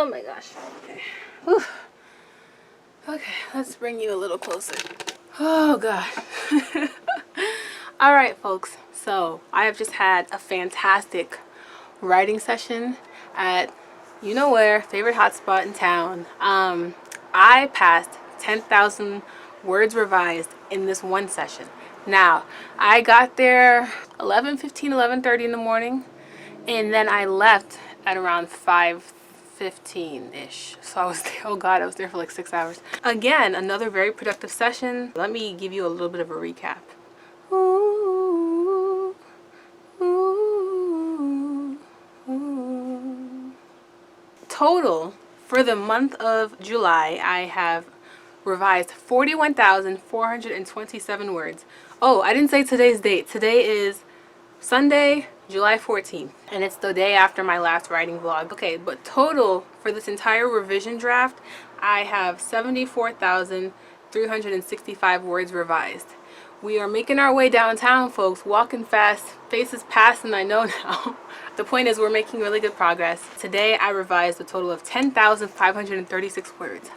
Oh my gosh. Okay. Whew. Okay, let's bring you a little closer. Oh god. All right, folks. So I have just had a fantastic writing session at you know where, favorite hotspot in town. I passed 10,000 words revised in this one session. Now, I got there 11:15, 11:30 in the morning, and then I left at around 5:15-ish. So I was there, oh god, I was there for like 6 hours. Again, another very productive session. Let me give you a little bit of a recap. Ooh, ooh, ooh. Total for the month of July, I have revised 41,427 words. Oh, I didn't say today's date. Today is Sunday, July 14th, and it's the day after my last writing vlog. Okay, but total for this entire revision draft, I have 74,365 words revised. We are making our way downtown, folks, walking fast, faces passing, I know now. The point is we're making really good progress. Today I revised a total of 10,536 words.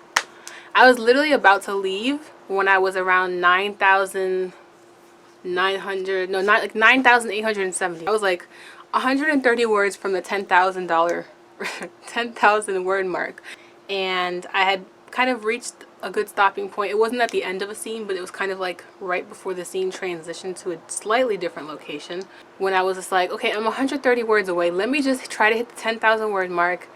I was literally about to leave when I was around 9,900, no, not like 9,870. I was like 130 words from the $10,000 word mark, and I had kind of reached a good stopping point. It wasn't at the end of a scene, but it was kind of like right before the scene transitioned to a slightly different location, when I was just like, okay, I'm 130 words away, let me just try to hit the 10,000 word mark.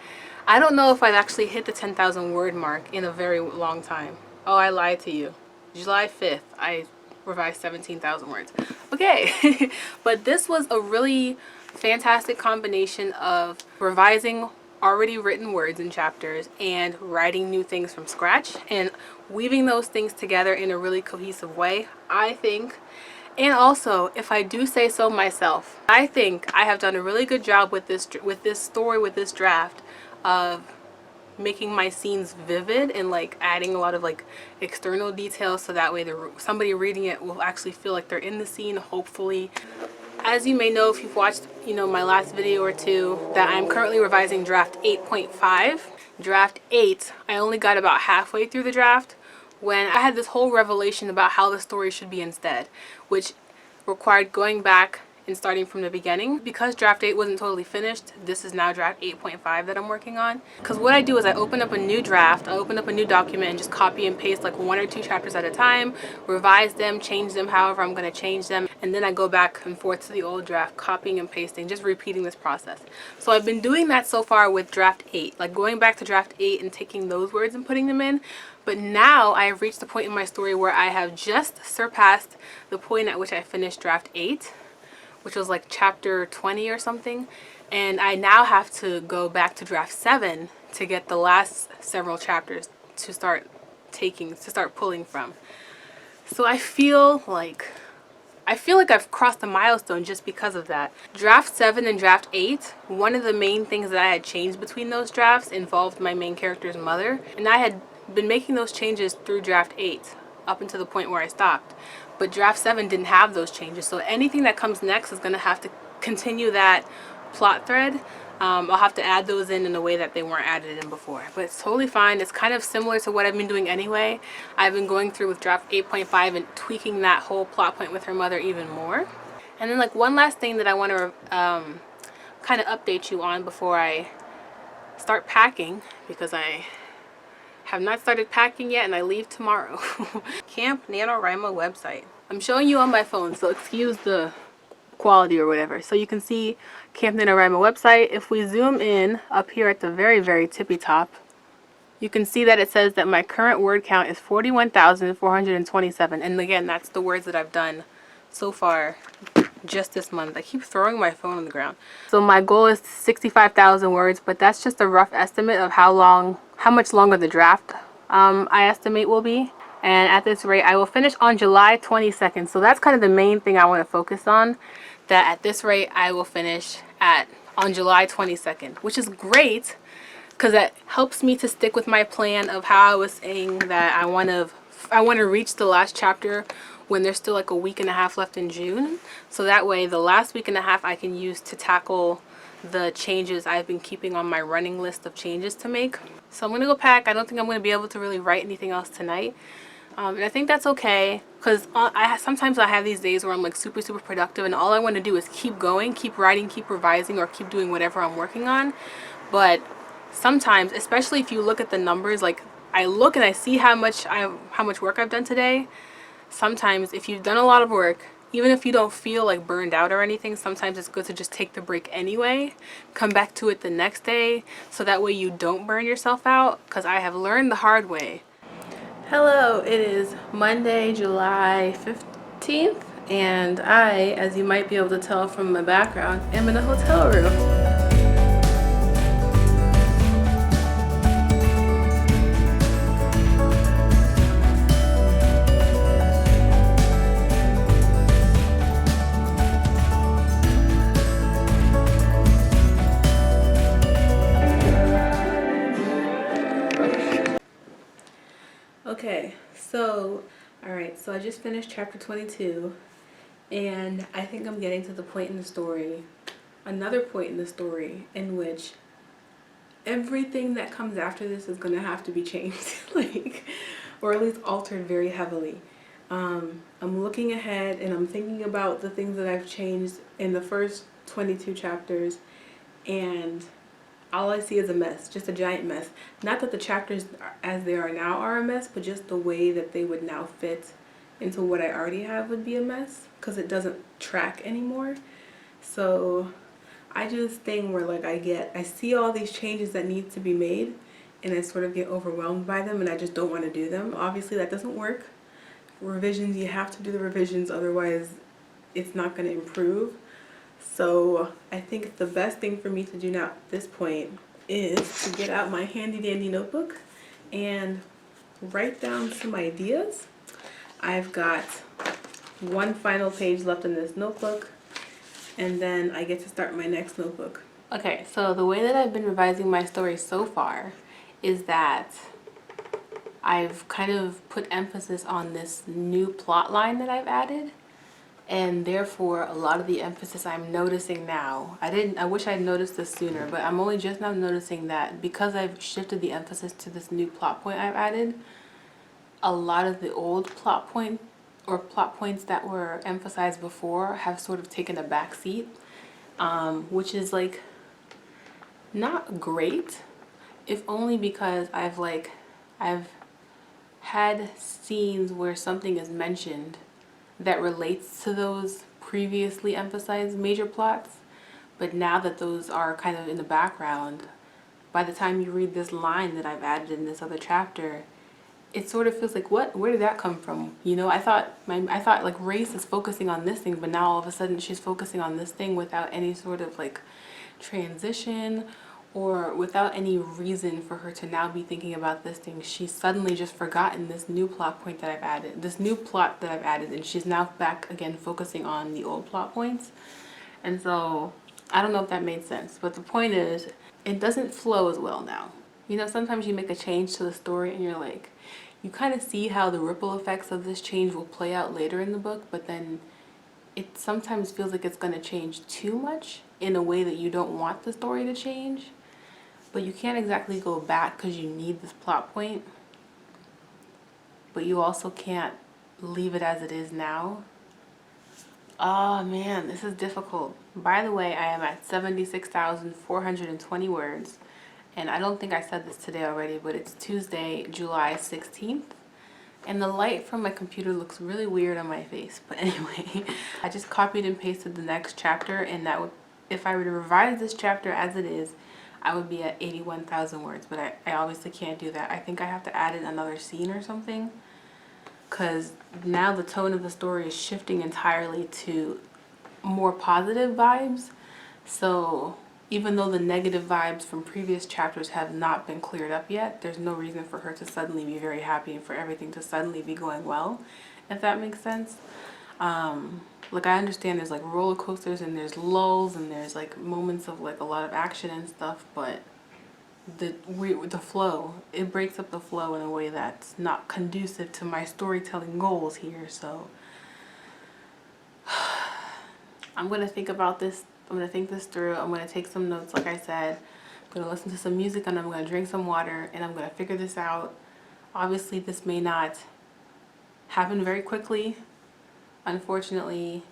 I don't know if I've actually hit the 10,000 word mark in a very long time. Oh, I lied to you. July 5th, I revised 17,000 words. Okay, but this was a really fantastic combination of revising already written words in chapters and writing new things from scratch and weaving those things together in a really cohesive way, I think. And also, if I do say so myself, I think I have done a really good job with this story, with this draft, of making my scenes vivid and like adding a lot of like external details, so that way somebody reading it will actually feel like they're in the scene, hopefully. As you may know, if you've watched, you know, my last video or two, that I'm currently revising draft 8.5. Draft 8, I only got about halfway through the draft when I had this whole revelation about how the story should be instead, which required going back and starting from the beginning. Because draft 8 wasn't totally finished, this is now draft 8.5 that I'm working on. Because what I do is I open up a new draft, I open up a new document and just copy and paste like 1 or 2 chapters at a time, revise them, change them however I'm going to change them, and then I go back and forth to the old draft, copying and pasting, just repeating this process. So I've been doing that so far with draft 8, like going back to draft 8 and taking those words and putting them in. But now I have reached the point in my story where I have just surpassed the point at which I finished draft 8, which was like chapter 20 or something, and I now have to go back to draft 7 to get the last several chapters to start pulling from. So I feel like I've crossed a milestone just because of that. Draft 7 and draft 8, one of the main things that I had changed between those drafts involved my main character's mother, and I had been making those changes through draft 8 up until the point where I stopped. But draft 7 didn't have those changes, so anything that comes next is going to have to continue that plot thread. I'll have to add those in a way that they weren't added in before, but it's totally fine. It's kind of similar to what I've been doing anyway. I've been going through with draft 8.5 and tweaking that whole plot point with her mother even more. And then like one last thing that I want to kind of update you on before I start packing, because I have not started packing yet and I leave tomorrow. Camp NaNoWriMo website. I'm showing you on my phone, so excuse the quality or whatever. So you can see Camp NaNoWriMo website. If we zoom in up here at the very, very tippy top, you can see that it says that my current word count is 41,427. And again, that's the words that I've done so far just this month. I keep throwing my phone on the ground. So my goal is 65,000 words, but that's just a rough estimate of how much longer the draft I estimate will be. And at this rate, I will finish on July 22nd. So that's kind of the main thing I want to focus on, that at this rate I will finish on July 22nd, which is great because that helps me to stick with my plan of how I was saying that I want to reach the last chapter when there's still like a week and a half left in June. So that way the last week and a half I can use to tackle the changes I've been keeping on my running list of changes to make. So I'm gonna go pack. I don't think I'm gonna be able to really write anything else tonight. And I think that's okay, because sometimes I have these days where I'm like super productive and all I want to do is keep going, keep writing, keep revising, or keep doing whatever I'm working on. But sometimes, especially if you look at the numbers, like I look and I see how much work I've done today. Sometimes if you've done a lot of work, even if you don't feel like burned out or anything, sometimes it's good to just take the break anyway, come back to it the next day, so that way you don't burn yourself out, because I have learned the hard way. Hello, it is Monday, July 15th, and I, as you might be able to tell from my background, am in a hotel room. Okay, so, alright, so I just finished chapter 22, and I think I'm getting to the point in the story, another point in the story, in which everything that comes after this is going to have to be changed, like, or at least altered very heavily. I'm looking ahead and I'm thinking about the things that I've changed in the first 22 chapters, and all I see is a mess, just a giant mess. Not that the chapters as they are now are a mess, but just the way that they would now fit into what I already have would be a mess, because it doesn't track anymore. So I do this thing where like I see all these changes that need to be made, and I sort of get overwhelmed by them, and I just don't want to do them. Obviously that doesn't work. Revisions, you have to do the revisions, otherwise it's not going to improve. So I think the best thing for me to do now at this point is to get out my handy dandy notebook and write down some ideas. I've got one final page left in this notebook, and then I get to start my next notebook. Okay, so the way that I've been revising my story so far is that I've kind of put emphasis on this new plot line that I've added. And therefore, a lot of the emphasis I'm noticing now, I wish I'd noticed this sooner, but I'm only just now noticing that because I've shifted the emphasis to this new plot point I've added, a lot of the old plot points that were emphasized before have sort of taken a back seat, which is like not great, if only because I've had scenes where something is mentioned that relates to those previously emphasized major plots, but now that those are kind of in the background, by the time you read this line that I've added in this other chapter, it sort of feels like, what? Where did that come from? You know, I thought like Race is focusing on this thing, but now all of a sudden she's focusing on this thing without any sort of like transition or without any reason for her to now be thinking about this thing. She's suddenly just forgotten this new plot point that I've added, this new plot that I've added, and she's now back again focusing on the old plot points. And so I don't know if that made sense, but the point is it doesn't flow as well now. You know, sometimes you make a change to the story and you're like, you kind of see how the ripple effects of this change will play out later in the book, but then it sometimes feels like it's going to change too much in a way that you don't want the story to change. But you can't exactly go back because you need this plot point. But you also can't leave it as it is now. Oh man, this is difficult. By the way, I am at 76,420 words. And I don't think I said this today already, but it's Tuesday, July 16th. And the light from my computer looks really weird on my face. But anyway, I just copied and pasted the next chapter, and that would, if I were to revise this chapter as it is, I would be at 81,000 words, but I obviously can't do that. I think I have to add in another scene or something, because now the tone of the story is shifting entirely to more positive vibes. So even though the negative vibes from previous chapters have not been cleared up yet, there's no reason for her to suddenly be very happy and for everything to suddenly be going well, if that makes sense. Like, I understand there's like roller coasters and there's lulls and there's like moments of like a lot of action and stuff, but the flow, it breaks up the flow in a way that's not conducive to my storytelling goals here. So I'm gonna think about this I'm going to think this through. I'm going to take some notes, like I said. I'm going to listen to some music, and I'm going to drink some water, and I'm going to figure this out. Obviously, this may not happen very quickly. Unfortunately,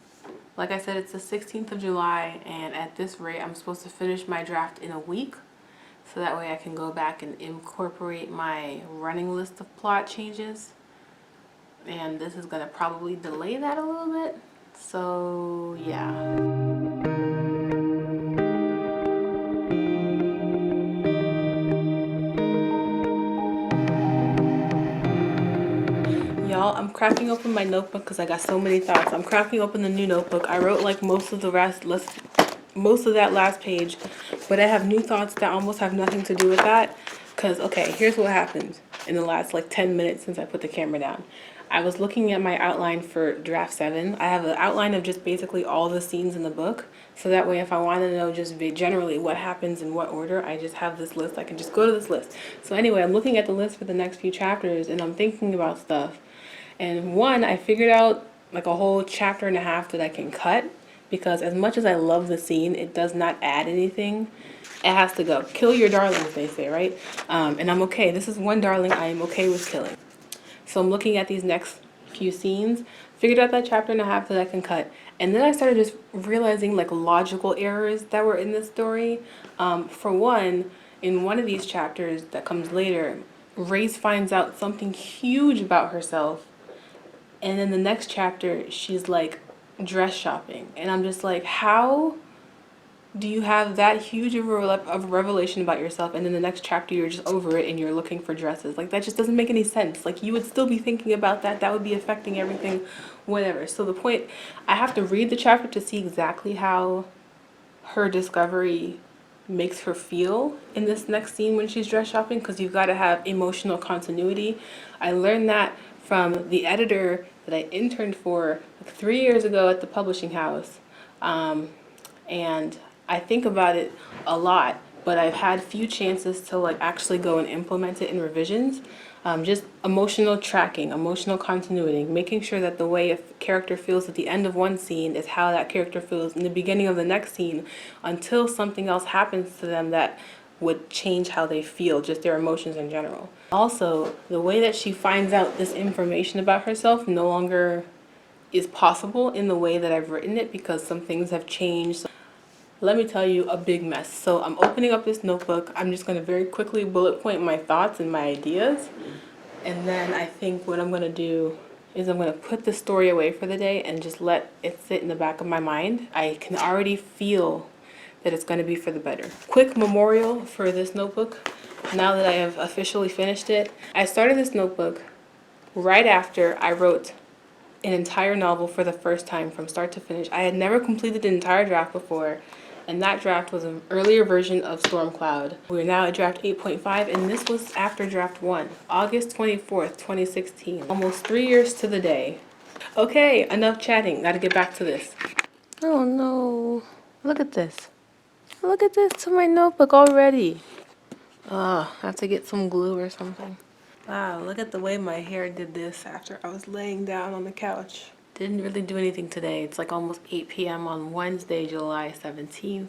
like I said, it's the 16th of July, and at this rate, I'm supposed to finish my draft in a week. So that way I can go back and incorporate my running list of plot changes. And this is going to probably delay that a little bit. So, yeah. Y'all, I'm cracking open my notebook because I got so many thoughts. I'm cracking open the new notebook. I wrote like most of that last page, but I have new thoughts that almost have nothing to do with that. Because, okay, here's what happened in the last like 10 minutes since I put the camera down. I was looking at my outline for draft 7. I have an outline of just basically all the scenes in the book. So that way if I want to know just generally what happens in what order, I just have this list. I can just go to this list. So anyway, I'm looking at the list for the next few chapters and I'm thinking about stuff. And one, I figured out like a whole chapter and a half that I can cut, because as much as I love the scene, it does not add anything. It has to go. Kill your darlings, they say, right? And I'm okay. This is one darling I am okay with killing. So I'm looking at these next few scenes, figured out that chapter and a half that I can cut. And then I started just realizing like logical errors that were in this story. For one, in one of these chapters that comes later, Race finds out something huge about herself. And then the next chapter, she's like dress shopping. And I'm just like, how do you have that huge of a revelation about yourself, and then the next chapter you're just over it and you're looking for dresses? Like, that just doesn't make any sense. Like, you would still be thinking about that. That would be affecting everything, whatever. So the point, I have to read the chapter to see exactly how her discovery makes her feel in this next scene when she's dress shopping, because you've got to have emotional continuity. I learned that from the editor that I interned for like 3 years ago at the publishing house. And I think about it a lot, but I've had few chances to like actually go and implement it in revisions. Just emotional tracking, emotional continuity, making sure that the way a character feels at the end of one scene is how that character feels in the beginning of the next scene, until something else happens to them that would change how they feel, just their emotions in general. Also, the way that she finds out this information about herself no longer is possible in the way that I've written it, because some things have changed. Let me tell you, a big mess. So I'm opening up this notebook. I'm just going to very quickly bullet point my thoughts and my ideas. And then I think what I'm going to do is I'm going to put the story away for the day and just let it sit in the back of my mind. I can already feel that it's going to be for the better. Quick memorial for this notebook. Now that I have officially finished it, I started this notebook right after I wrote an entire novel for the first time from start to finish. I had never completed an entire draft before, and that draft was an earlier version of Stormcloud. We're now at draft 8.5, and this was after draft 1, August 24th, 2016. Almost 3 years to the day. Okay, enough chatting. Gotta get back to this. Oh no. Look at this. Look at this to my notebook already. I have to get some glue or something. Wow, look at the way my hair did this after I was laying down on the couch. Didn't really do anything today. It's like almost 8 p.m. on Wednesday, July 17th.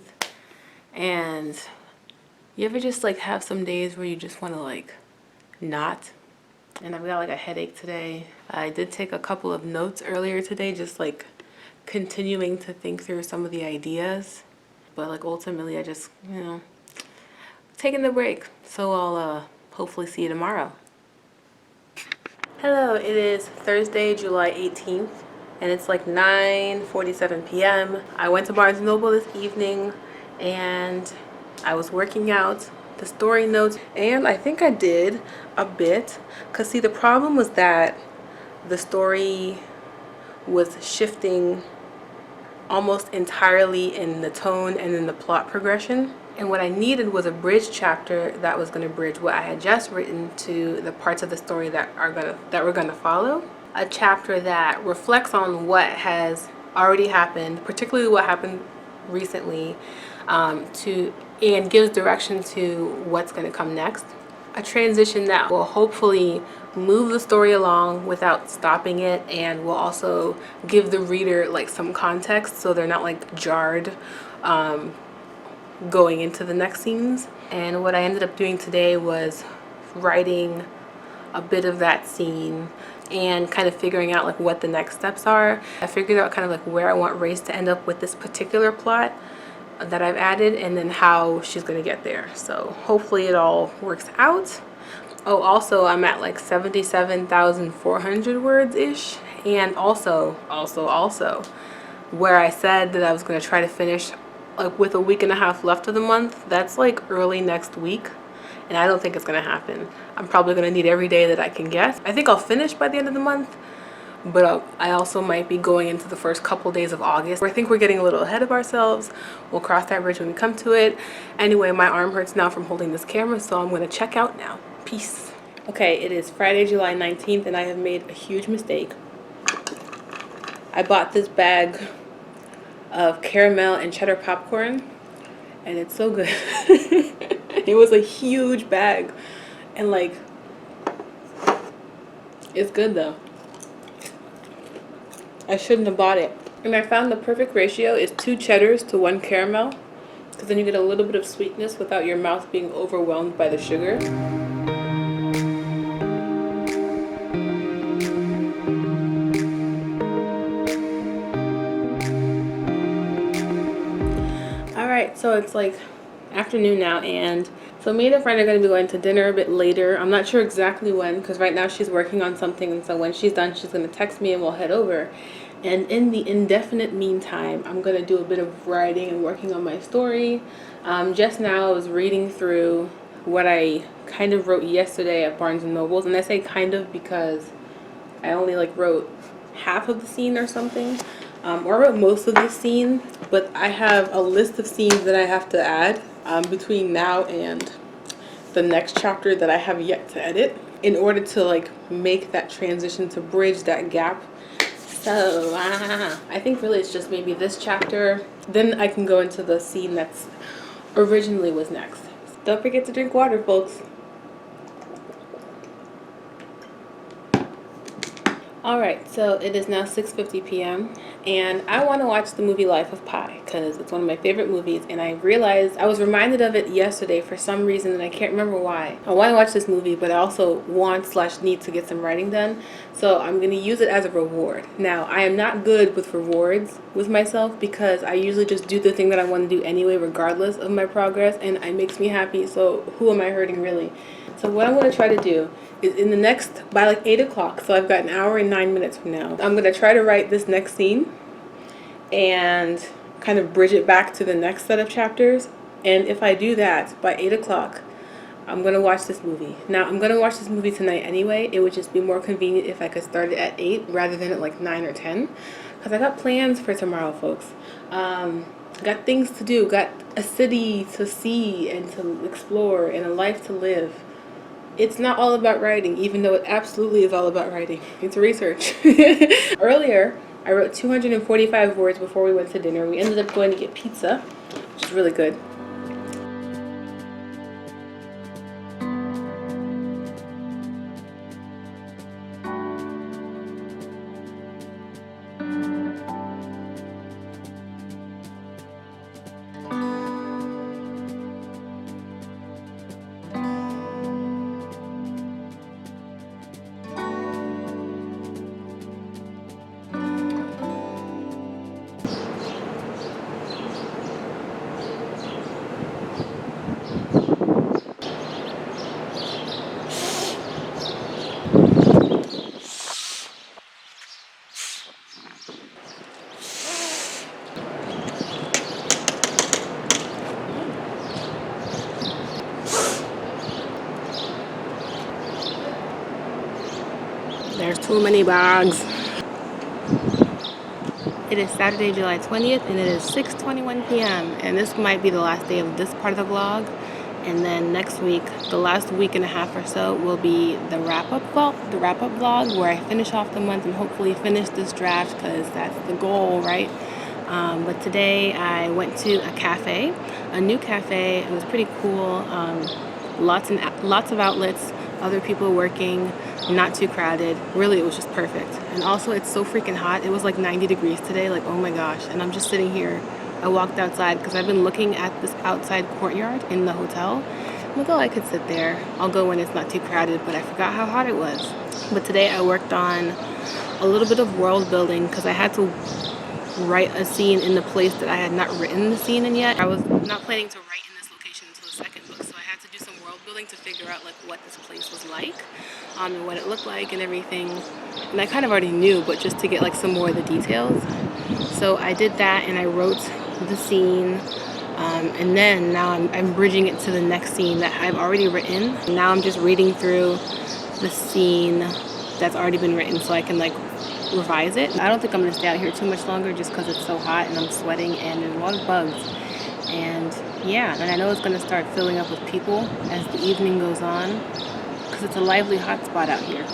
And you ever just like have some days where you just want to like not? And I've got like a headache today. I did take a couple of notes earlier today, just like continuing to think through some of the ideas. But like ultimately I just, taking the break. So I'll hopefully see you tomorrow. Hello, it is Thursday, July 18th, and it's like 9:47 p.m. I went to Barnes & Noble this evening, and I was working out the story notes, and I think I did a bit, because see, the problem was that the story was shifting almost entirely in the tone and in the plot progression. And what I needed was a bridge chapter that was going to bridge what I had just written to the parts of the story that we're going to follow. A chapter that reflects on what has already happened, particularly what happened recently, and gives direction to what's going to come next. A transition that will hopefully move the story along without stopping it, and will also give the reader like some context so they're not like jarred going into the next scenes. And what I ended up doing today was writing a bit of that scene and kind of figuring out like what the next steps are. I figured out kind of like where I want Race to end up with this particular plot that I've added, and then how she's gonna get there. So hopefully it all works out. Oh, also I'm at like 77,400 words ish, and also where I said that I was gonna try to finish like with a week and a half left of the month, that's like early next week, and I don't think it's gonna happen. I'm probably gonna need every day that I can get. I think I'll finish by the end of the month, but I also might be going into the first couple days of August. I think we're getting a little ahead of ourselves. We'll cross that bridge when we come to it. Anyway, my arm hurts now from holding this camera, so I'm gonna check out now. Peace. Okay, it is Friday, July 19th, and I have made a huge mistake. I bought this bag of caramel and cheddar popcorn, and it's so good. It was a huge bag, and like, it's good though. I shouldn't have bought it. And I found the perfect ratio is 2 cheddars to 1 caramel, because then you get a little bit of sweetness without your mouth being overwhelmed by the sugar. Alright, so it's like afternoon now, and so me and a friend are going to be going to dinner a bit later. I'm not sure exactly when, because right now she's working on something, and so when she's done she's going to text me and we'll head over. And in the indefinite meantime, I'm going to do a bit of writing and working on my story. Just now I was reading through what I kind of wrote yesterday at Barnes & Noble's, and I say kind of because I only like wrote half of the scene or something. Or I wrote most of the scene, but I have a list of scenes that I have to add between now and the next chapter that I have yet to edit in order to like make that transition, to bridge that gap. So I think really it's just maybe this chapter, then I can go into the scene that's originally was next. Don't forget to drink water, folks. Alright, so it is now 6:50 p.m. and I want to watch the movie Life of Pi because it's one of my favorite movies, and I realized I was reminded of it yesterday for some reason and I can't remember why. I want to watch this movie, but I also want/need to get some writing done, so I'm going to use it as a reward. Now, I am not good with rewards with myself because I usually just do the thing that I want to do anyway regardless of my progress, and it makes me happy, so who am I hurting really? So what I'm going to try to do is in the next, by like 8 o'clock, so I've got an hour and 9 minutes from now, I'm going to try to write this next scene and kind of bridge it back to the next set of chapters. And if I do that, by 8 o'clock, I'm going to watch this movie. Now, I'm going to watch this movie tonight anyway. It would just be more convenient if I could start it at 8 rather than at like 9 or 10. Because I got plans for tomorrow, folks. Got things to do, got a city to see and to explore and a life to live. It's not all about writing, even though it absolutely is all about writing. It's research. Earlier, I wrote 245 words before we went to dinner. We ended up going to get pizza, which is really good. There's too many bags. It is Saturday, July 20th, and it is 6:21 p.m. And this might be the last day of this part of the vlog. And then next week, the last week and a half or so, will be the wrap-up vlog, where I finish off the month and hopefully finish this draft, because that's the goal, right? But today I went to a cafe, a new cafe. It was pretty cool. Lots of outlets, other people working, not too crowded. Really, it was just perfect. And also, it's so freaking hot. It was like 90 degrees today, like, oh my gosh. And I'm just sitting here I walked outside because I've been looking at this outside courtyard in the hotel. I'm like, oh, I could sit there. I'll go when it's not too crowded, but I forgot how hot it was. But today I worked on a little bit of world building because I had to write a scene in the place that I had not written the scene in yet. I was not planning to write in this location until the second book, so I had to do some world building to figure out like what this place was like, and what it looked like and everything. And I kind of already knew, but just to get like some more of the details. So I did that and I wrote the scene, and then now I'm bridging it to the next scene that I've already written. Now I'm just reading through the scene that's already been written so I can like revise it. I don't think I'm gonna stay out here too much longer just because it's so hot and I'm sweating and there's a lot of bugs. And yeah, and I know it's gonna start filling up with people as the evening goes on because it's a lively hotspot out here.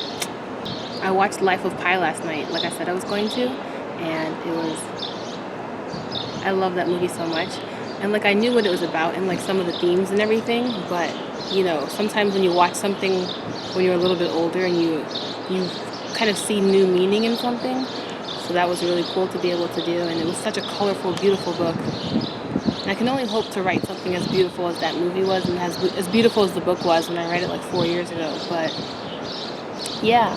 I watched Life of Pi last night, like I said I was going to, and I love that movie so much. And like I knew what it was about and like some of the themes and everything, but you know, sometimes when you watch something when you're a little bit older and you kind of see new meaning in something. So that was really cool to be able to do, and it was such a colorful, beautiful book. And I can only hope to write something as beautiful as that movie was and as beautiful as the book was when I read it like 4 years ago. But yeah,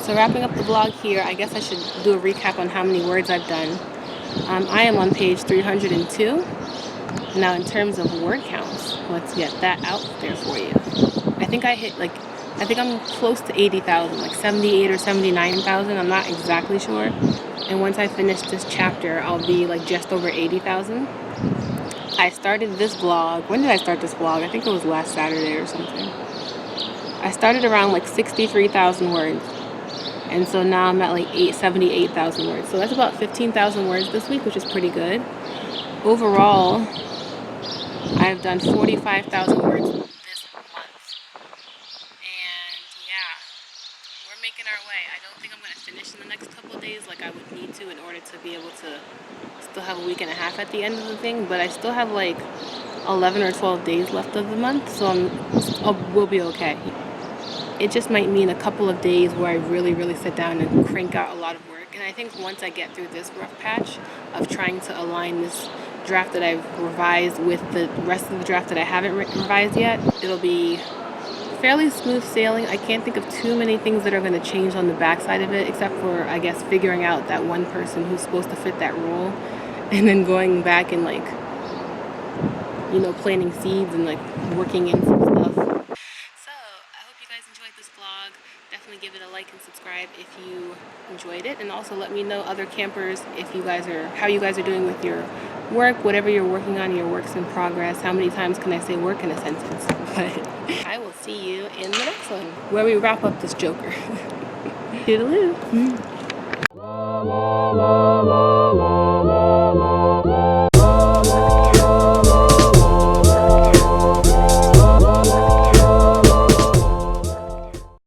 so wrapping up the vlog here, I guess I should do a recap on how many words I've done. I am on page 302. Now in terms of word counts, let's get that out there for you. I think I'm close to 80,000, like 78 or 79,000, I'm not exactly sure. And once I finish this chapter, I'll be like just over 80,000. I started this vlog, when did I start this vlog? I think it was last Saturday or something. I started around like 63,000 words. And so now I'm at like 78,000 words. So that's about 15,000 words this week, which is pretty good. Overall, I've done 45,000 words this month. And yeah, we're making our way. I don't think I'm going to finish in the next couple of days like I would need to in order to be able to still have a week and a half at the end of the thing. But I still have like 11 or 12 days left of the month, so we'll be okay. It just might mean a couple of days where I really sit down and crank out a lot of work. And I think once I get through this rough patch of trying to align this draft that I've revised with the rest of the draft that I haven't revised yet, it'll be fairly smooth sailing. I can't think of too many things that are going to change on the backside of it, except for, I guess, figuring out that one person who's supposed to fit that role, and then going back and like, you know, planting seeds and like working in some stuff. So I hope you guys enjoyed this vlog. Definitely give it a like and subscribe if you enjoyed it, and also let me know, other campers, how you guys are doing with your work, whatever you're working on, your work's in progress. How many times can I say work in a sentence? But I will see you in the next one where we wrap up this joker. Toodaloo.